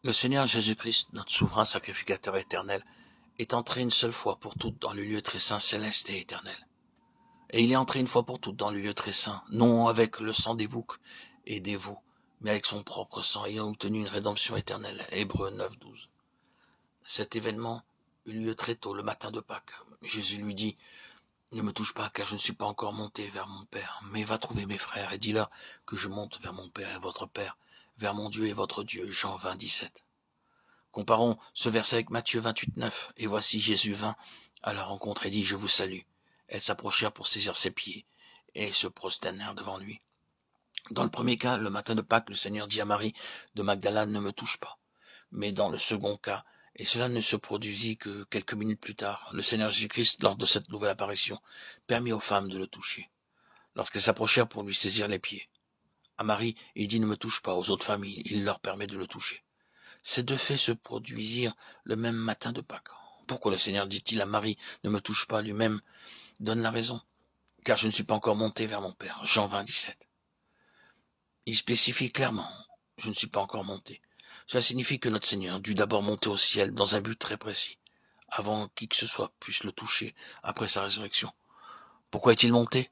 Le Seigneur Jésus-Christ, notre souverain sacrificateur éternel, est entré une seule fois pour toutes dans le lieu très saint céleste et éternel. Et il est entré une fois pour toutes dans le lieu très saint, non avec le sang des boucs et des veaux, mais avec son propre sang, ayant obtenu une rédemption éternelle. Hébreux 9:12. Cet événement eut lieu très tôt, le matin de Pâques. Jésus lui dit, « Ne me touche pas, car je ne suis pas encore monté vers mon Père, mais va trouver mes frères et dis-leur que je monte vers mon Père et votre Père, vers mon Dieu et votre Dieu. » Jean 20:17. Comparons ce verset avec Matthieu 28:9. Et voici Jésus vint à la rencontre et dit, « Je vous salue. » Elles s'approchèrent pour saisir ses pieds et se prosternèrent devant lui. Dans le premier cas, le matin de Pâques, le Seigneur dit à Marie de Magdala, « Ne me touche pas. » Mais dans le second cas, et cela ne se produisit que quelques minutes plus tard, le Seigneur Jésus-Christ, lors de cette nouvelle apparition, permit aux femmes de le toucher, lorsqu'elles s'approchèrent pour lui saisir les pieds. À Marie, il dit, « Ne me touche pas. » Aux autres femmes, il leur permet de le toucher. Ces deux faits se produisirent le même matin de Pâques. Pourquoi le Seigneur dit-il à Marie, « Ne me touche pas » lui-même donne la raison. « Car je ne suis pas encore monté vers mon Père. » Jean 20:17. Il spécifie clairement, « Je ne suis pas encore monté ». Cela signifie que notre Seigneur dut d'abord monter au ciel dans un but très précis, avant qui que ce soit puisse le toucher après sa résurrection. Pourquoi est-il monté ?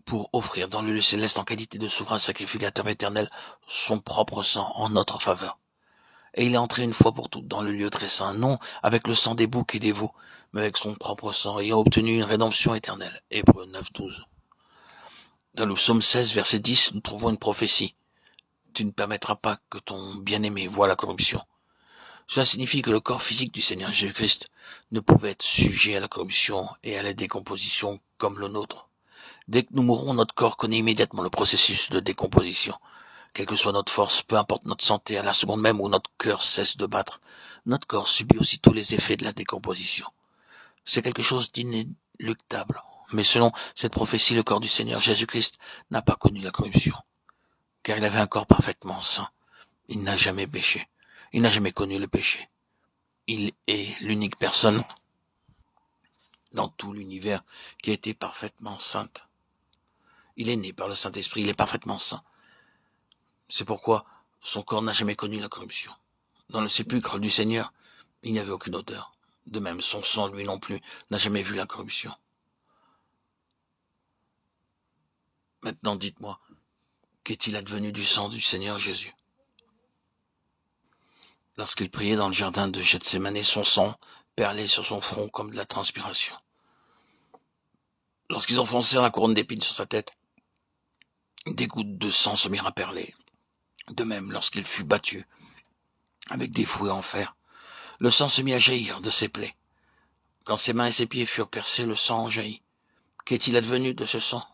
Pour offrir dans le lieu céleste en qualité de souverain sacrificateur éternel son propre sang en notre faveur. Et il est entré une fois pour toutes dans le lieu très saint, non avec le sang des boucs et des veaux, mais avec son propre sang, ayant obtenu une rédemption éternelle. Hébreux 9:12. Dans le psaume 16, verset 10, nous trouvons une prophétie. Tu ne permettras pas que ton bien-aimé voie la corruption. Cela signifie que le corps physique du Seigneur Jésus-Christ ne pouvait être sujet à la corruption et à la décomposition comme le nôtre. Dès que nous mourrons, notre corps connaît immédiatement le processus de décomposition. Quelle que soit notre force, peu importe notre santé, à la seconde même où notre cœur cesse de battre, notre corps subit aussitôt les effets de la décomposition. C'est quelque chose d'inéluctable. Mais selon cette prophétie, le corps du Seigneur Jésus-Christ n'a pas connu la corruption, car il avait un corps parfaitement saint. Il n'a jamais péché. Il n'a jamais connu le péché. Il est l'unique personne dans tout l'univers qui a été parfaitement sainte. Il est né par le Saint-Esprit, il est parfaitement saint. C'est pourquoi son corps n'a jamais connu la corruption. Dans le sépulcre du Seigneur, il n'y avait aucune odeur. De même, son sang, lui non plus, n'a jamais vu la corruption. Maintenant, dites-moi, qu'est-il advenu du sang du Seigneur Jésus ? Lorsqu'il priait dans le jardin de Gethsémane, son sang perlait sur son front comme de la transpiration. Lorsqu'ils enfoncèrent la couronne d'épines sur sa tête, des gouttes de sang se mirent à perler. De même, lorsqu'il fut battu avec des fouets en fer, le sang se mit à jaillir de ses plaies. Quand ses mains et ses pieds furent percés, le sang en jaillit. Qu'est-il advenu de ce sang ?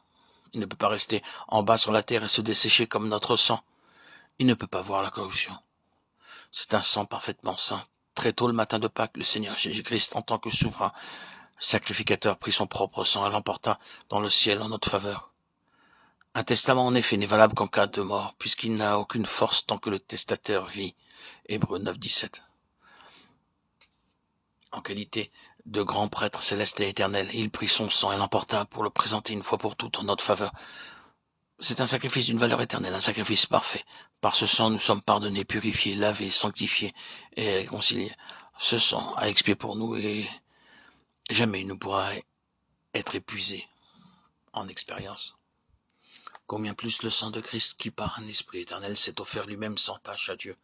Il ne peut pas rester en bas sur la terre et se dessécher comme notre sang. Il ne peut pas voir la corruption. C'est un sang parfaitement saint. Très tôt le matin de Pâques, le Seigneur Jésus-Christ, en tant que souverain sacrificateur, prit son propre sang et l'emporta dans le ciel en notre faveur. Un testament, en effet, n'est valable qu'en cas de mort, puisqu'il n'a aucune force tant que le testateur vit. Hébreux 9:17. En qualité de grand prêtre céleste et éternel, il prit son sang et l'emporta pour le présenter une fois pour toutes en notre faveur. C'est un sacrifice d'une valeur éternelle, un sacrifice parfait. Par ce sang, nous sommes pardonnés, purifiés, lavés, sanctifiés et réconciliés. Ce sang a expié pour nous et jamais il ne pourra être épuisé en expérience. Combien plus le sang de Christ qui, par un esprit éternel, s'est offert lui-même sans tache à Dieu,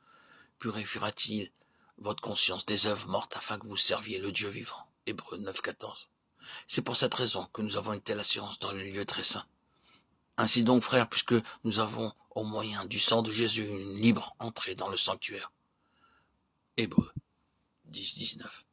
purifiera-t-il votre conscience des œuvres mortes afin que vous serviez le Dieu vivant. Hébreux 9:14. C'est pour cette raison que nous avons une telle assurance dans le lieu très saint. Ainsi donc, frères, puisque nous avons, au moyen du sang de Jésus, une libre entrée dans le sanctuaire. Hébreux 10:19.